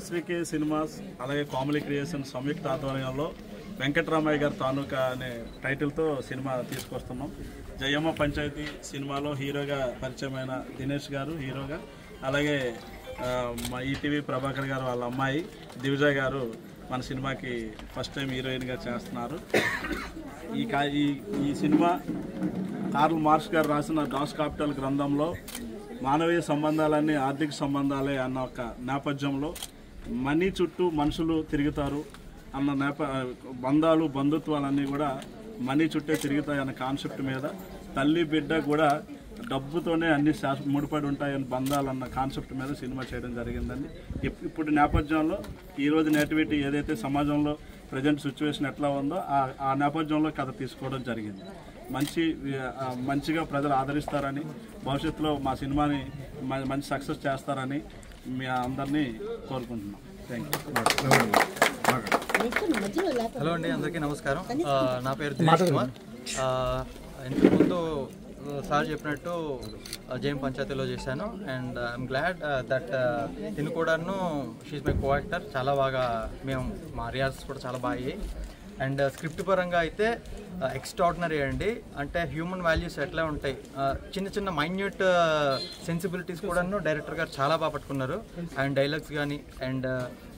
SVK cinemas అలాగే comedy creation సంయుక్త ఆధ్వర్యంలో వెంకటరామయ్య గారి తాలూకా అనే టైటిల్తో సినిమా తీసుకొస్తున్నాం. జయమ్మ పంచాయతీ సినిమాలో హీరోగా పరిచయమైన దినేష్ గారు హీరోగా, అలాగే మా ఈటీవీ ప్రభాకర్ గారు వాళ్ళ అమ్మాయి దివిజ గారు మన సినిమాకి ఫస్ట్ టైం హీరోయిన్గా చేస్తున్నారు. ఈ సినిమా కార్ల్ మార్క్స్ గారు రాసిన డాస్ కాపిటల్ గ్రంథంలో మానవీయ సంబంధాలన్నీ ఆర్థిక సంబంధాలే అన్న ఒక నేపథ్యంలో మనీ చుట్టూ మనుషులు తిరుగుతారు అన్న బంధాలు బంధుత్వాలన్నీ కూడా మనీ చుట్టే తిరుగుతాయి అన్న కాన్సెప్ట్ మీద తల్లి బిడ్డ కూడా డబ్బుతోనే అన్ని ముడిపడి ఉంటాయని బంధాలు అన్న కాన్సెప్ట్ మీద సినిమా చేయడం జరిగిందండి. ఇప్పుడు నేపథ్యంలో ఈరోజు నేటివిటీ ఏదైతే సమాజంలో ప్రజెంట్ సిచ్యువేషన్ ఎట్లా ఉందో ఆ నేపథ్యంలో కథ తీసుకోవడం జరిగింది. మంచిగా ప్రజలు ఆదరిస్తారని, భవిష్యత్తులో మా సినిమాని మంచి సక్సెస్ చేస్తారని మీ అందరినీ కోరుకుంటున్నాం. Thank you. హలో అండి, అందరికీ నమస్కారం. నా పేరు దినేష్ కుమార్. ఇంతకుముందు సార్ చెప్పినట్టు జైన్ పంచాయతీలో చేశాను అండ్ ఐఎమ్ గ్లాడ్ దట్ తిను కూడాను షీఈ్ మై కో యాక్టర్. చాలా బాగా మా రిహార్సల్స్ కూడా చాలా బాగా అయ్యాయి. అండ్ స్క్రిప్ట్ పరంగా అయితే ఎక్స్ట్రాడినరీ అండి. అంటే హ్యూమన్ వాల్యూస్ ఎట్లా ఉంటాయి, చిన్న చిన్న మైన్యూట్ సెన్సిబిలిటీస్ కూడాను డైరెక్టర్ గారు చాలా బాగా పట్టుకున్నారు. అండ్ డైలాగ్స్ కానీ and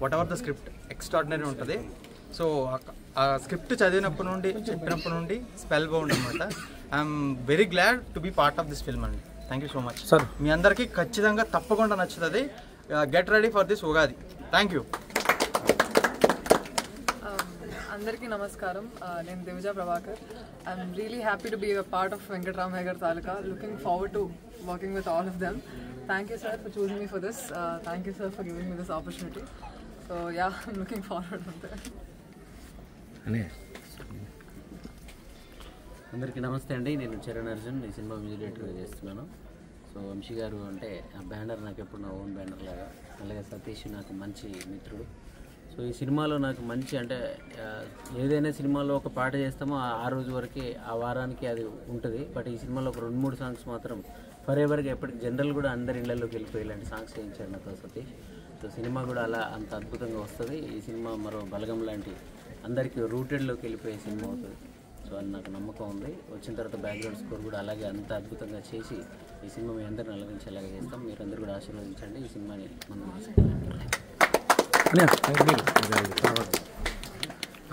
whatever the script extraordinary ఉంటుంది. సో ఆ స్క్రిప్ట్ చదివినప్పటి నుండి చెప్పినప్పటి నుండి స్పెల్ బౌండ్ అనమాట. I'm very glad to be part of this film అండి. Thank you so much sir. మీ అందరికీ ఖచ్చితంగా తప్పకుండా నచ్చుతుంది. Get ready for this Ugadi. Thank you. అందరికీ నమస్కారం. నేను Divija Prabhakar. I'm really happy to be a part of Venkataramayya గారి తాలూకా. Looking forward to working with all of them. Thank you sir for choosing me for this. Thank you sir for giving me this opportunity. So yeah, I'm looking forward అంతే. అందరికీ నమస్తే అండి. నేను చరణ్ అర్జున్, ఈ cinema music డైరెక్టర్గా చేస్తున్నాను. So Vamsi గారు అంటే ఆ బ్యానర్ నాకు ఎప్పుడు నా ఓన్ బ్యానర్ లాగా, అలాగే సతీష్ నాకు మంచి మిత్రుడు. సో ఈ సినిమాలో నాకు మంచి అంటే ఏదైనా సినిమాలో ఒక పాట చేస్తామో ఆ రోజు వరకే ఆ వారానికి అది ఉంటుంది. బట్ ఈ సినిమాలో ఒక 2-3 సాంగ్స్ మాత్రం ఫర్ ఎవర్గా ఎప్పటికి జనరల్ కూడా అందరి ఇళ్లలోకి వెళ్ళిపోయి ఇలాంటి సాంగ్స్ చేయించారు నాతో సతీష్. సో సినిమా కూడా అలా అంత అద్భుతంగా వస్తుంది. ఈ సినిమా మరో బలగం లాంటి అందరికీ రూటెడ్లోకి వెళ్ళిపోయే సినిమా అవుతుంది. సో అది నాకు నమ్మకం ఉంది. వచ్చిన తర్వాత బ్యాక్గ్రౌండ్ స్కోర్ కూడా అలాగే అంత అద్భుతంగా చేసి ఈ సినిమా మీ అందరిని అలరించేలాగా చేస్తాం. మీరందరూ కూడా ఆశీర్వదించండి. ఈ సినిమాని మనం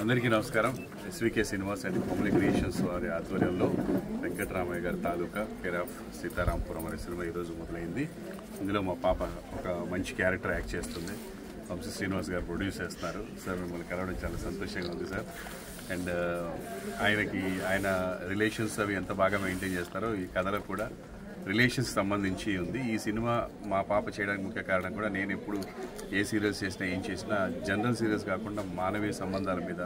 అందరికీ నమస్కారం. SVK cinemas and comedy creations వారి ఆధ్వర్యంలో వెంకటరామయ్య గారి తాలూకా కేర్ ఆఫ్ సీతారాంపురం అనే సినిమా ఈరోజు మొదలైంది. ఇందులో మా పాప ఒక మంచి క్యారెక్టర్ యాక్ట్ చేస్తుంది. వంశీ శ్రీనివాస్ గారు ప్రొడ్యూస్ చేస్తున్నారు. సార్ మిమ్మల్ని కలవడం చాలా సంతోషంగా ఉంది సార్. అండ్ ఆయన రిలేషన్స్ అవి ఎంత బాగా మెయింటైన్ చేస్తారో ఈ కథలో కూడా రిలేషన్స్ సంబంధించి ఉంది. ఈ సినిమా మా పాప చేయడానికి ముఖ్య కారణం కూడా నేను ఎప్పుడు ఏ సీరియల్స్ చేసినా ఏం చేసినా జనరల్ సీరియల్స్ కాకుండా మానవీయ సంబంధాల మీద,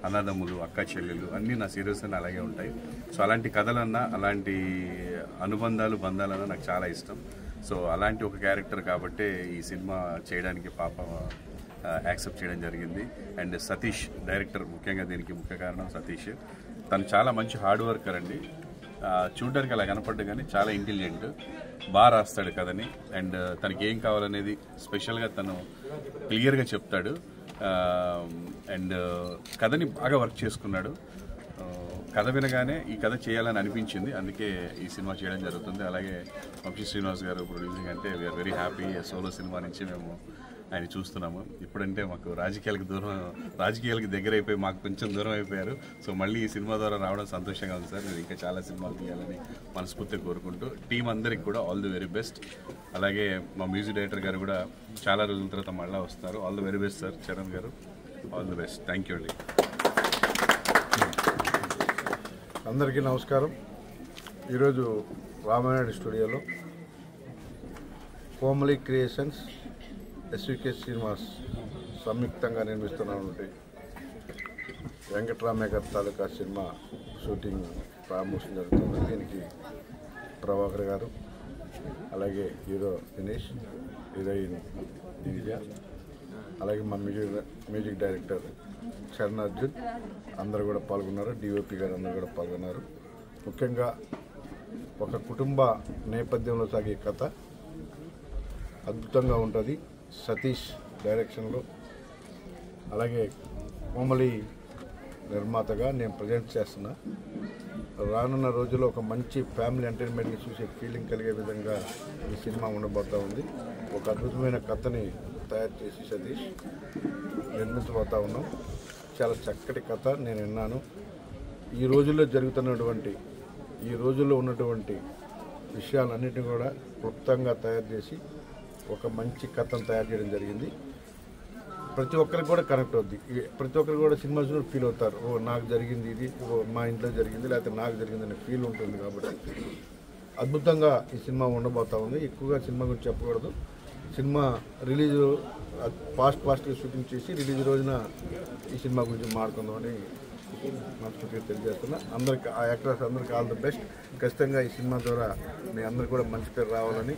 అన్నదమ్ములు, అక్క చెల్లెలు అన్నీ నా సీరియల్స్ అన్నీ అలాగే ఉంటాయి. సో అలాంటి కథలన్నా అలాంటి అనుబంధాలు బంధాలన్నా నాకు చాలా ఇష్టం. సో అలాంటి ఒక క్యారెక్టర్ కాబట్టే ఈ సినిమా చేయడానికి పాప యాక్సెప్ట్ చేయడం జరిగింది. అండ్ సతీష్ డైరెక్టర్, ముఖ్యంగా దీనికి ముఖ్య కారణం సతీష్. తను చాలా మంచి హార్డ్ వర్కర్ అండి. చూడడానికి అలా కనపడ్డా కానీ చాలా ఇంటెలిజెంట్, బాగా రాస్తాడు కథని. అండ్ తనకి ఏం కావాలనేది స్పెషల్గా తను క్లియర్గా చెప్తాడు. అండ్ కథని బాగా వర్క్ చేసుకున్నాడు. కథ వినగానే ఈ కథ చేయాలని అనిపించింది, అందుకే ఈ సినిమా చేయడం జరుగుతుంది. అలాగే వంశీ శ్రీనివాస్ గారు ప్రొడ్యూసింగ్ అంటే we are very happy. Solo cinema నుంచి మేము ఆయన చూస్తున్నాము. ఇప్పుడంటే మాకు రాజకీయాలకి దగ్గర అయిపోయి మాకు కొంచెం దూరం అయిపోయారు. సో మళ్ళీ ఈ సినిమా ద్వారా రావడం సంతోషంగా ఉంది సార్. మీరు ఇంకా చాలా సినిమాలు తీయాలని మనస్ఫూర్తిగా కోరుకుంటూ టీం అందరికి కూడా ఆల్ ది వెరీ బెస్ట్. అలాగే మా మ్యూజిక్ డైరెక్టర్ గారు కూడా చాలా రోజుల తర్వాత మళ్ళీ వస్తారు. All the very best sir. Charan garu all the best. Thank you అండి. అందరికీ నమస్కారం. ఈరోజు రామానాయుడు స్టూడియోలో కామెడీ క్రియేషన్స్, ఎస్వికే సినిమాస్ సంయుక్తంగా నిర్మిస్తున్నటువంటి వెంకటరామయ్య గారి తాలూకా సినిమా షూటింగ్ ప్రారంభోత్సవం జరుగుతుంది. దీనికి ప్రభాకర్ గారు, అలాగే హీరో దినేష్, హీరోయిన్ దివిజ, అలాగే మా మ్యూజిక్ డైరెక్టర్ చరణ్ అర్జున్ అందరూ కూడా పాల్గొన్నారు. డిఓపి గారు అందరూ కూడా పాల్గొన్నారు. ముఖ్యంగా ఒక కుటుంబ నేపథ్యంలో సాగే కథ అద్భుతంగా ఉంటుంది. సతీష్ డైరెక్షన్లో, అలాగే కోమలి నిర్మాతగా నేను ప్రజెంట్ చేస్తున్నా. రానున్న రోజుల్లో ఒక మంచి ఫ్యామిలీ ఎంటర్టైన్మెంట్ని చూసే ఫీలింగ్ కలిగే విధంగా ఈ సినిమా ఉండబోతూ ఉంది. ఒక అద్భుతమైన కథని తయారు చేసి సతీష్ నిర్మించబోతూ ఉన్నాం. చాలా చక్కటి కథ నేను విన్నాను. ఈ రోజుల్లో ఉన్నటువంటి విషయాలన్నింటినీ కూడా క్లుప్తంగా తయారు చేసి ఒక మంచి కథను తయారు చేయడం జరిగింది. ప్రతి ఒక్కరికి కూడా కనెక్ట్ అవుద్ది. ప్రతి ఒక్కరు కూడా సినిమా చూసి ఫీల్ అవుతారు, ఓ నాకు జరిగింది ఇది, ఓ మా ఇంట్లో జరిగింది, లేకపోతే నాకు జరిగింది అనే ఫీల్ ఉంటుంది. కాబట్టి అద్భుతంగా ఈ సినిమా ఉండబోతూ ఉంది. ఎక్కువగా సినిమా గురించి చెప్పకూడదు. సినిమా రిలీజ్ ఫాస్ట్గా షూటింగ్ చేసి రిలీజ్ రోజున ఈ సినిమా గురించి మాట్లాడుకుందామని మనస్ఫూర్తిగా తెలియజేస్తున్నా. అందరికి ఆ యాక్టర్స్ అందరికీ ఆల్ ది బెస్ట్. ఖచ్చితంగా ఈ సినిమా ద్వారా మీ అందరికీ కూడా మంచి పేరు రావాలని,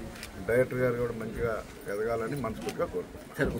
డైరెక్టర్ గారు కూడా మంచిగా ఎదగాలని మనస్ఫూర్తిగా కోరుకుంటున్నాను.